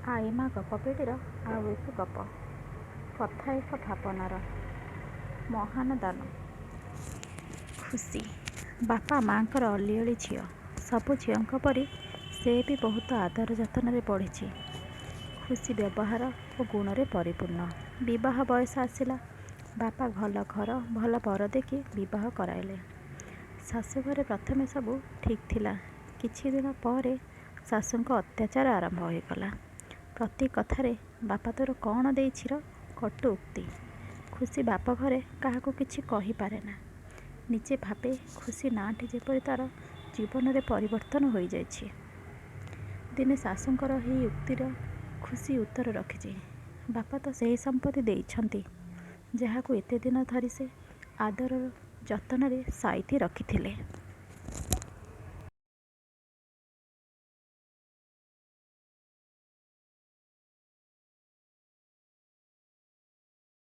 ଆଇମା ଗପ ପିଢ଼ିର ଆଉ ଏକ ଗପ। କଥା ଏକ ଭାବନାର ମହାନ ଦାନ। ଖୁସି ବାପା ମାଆଙ୍କର ଅଲିଅଳି ଝିଅ। ସବୁ ଝିଅଙ୍କ ପରି ସେ ବି ବହୁତ ଆଦର ଯତ୍ନରେ ବଢ଼ିଛି। ଖୁସି ବ୍ୟବହାର ଓ ଗୁଣରେ ପରିପୂର୍ଣ୍ଣ। ବିବାହ ବୟସ ଆସିଲା। ବାପା ଭଲ ଘର ଭଲ ବର ଦେଖି ବିବାହ କରାଇଲେ। ଶାଶୁଘରେ ପ୍ରଥମେ ସବୁ ଠିକ୍ ଥିଲା। କିଛି ଦିନ ପରେ ଶାଶୁଙ୍କ ଅତ୍ୟାଚାର ଆରମ୍ଭ ହୋଇଗଲା। ପ୍ରତି କଥାରେ ବାପା ତୋର କ'ଣ ଦେଇଛିର କଟୁ ଉକ୍ତି। ଖୁସି ବାପ ଘରେ କାହାକୁ କିଛି କହିପାରେ ନା। ନିଜେ ଭାବେ ଖୁସି ନାଁଟି ଯେପରି ତା'ର ଜୀବନରେ ପରିବର୍ତ୍ତନ ହୋଇଯାଇଛି। ଦିନେ ଶାଶୁଙ୍କର ଏହି ଉକ୍ତିର ଖୁସି ଉତ୍ତର ରଖିଛି। ବାପା ତ ସେହି ସମ୍ପତ୍ତି ଦେଇଛନ୍ତି ଯାହାକୁ ଏତେ ଦିନ ଧରି ସେ ଆଦର ଯତ୍ନରେ ସାଇତି ରଖିଥିଲେ।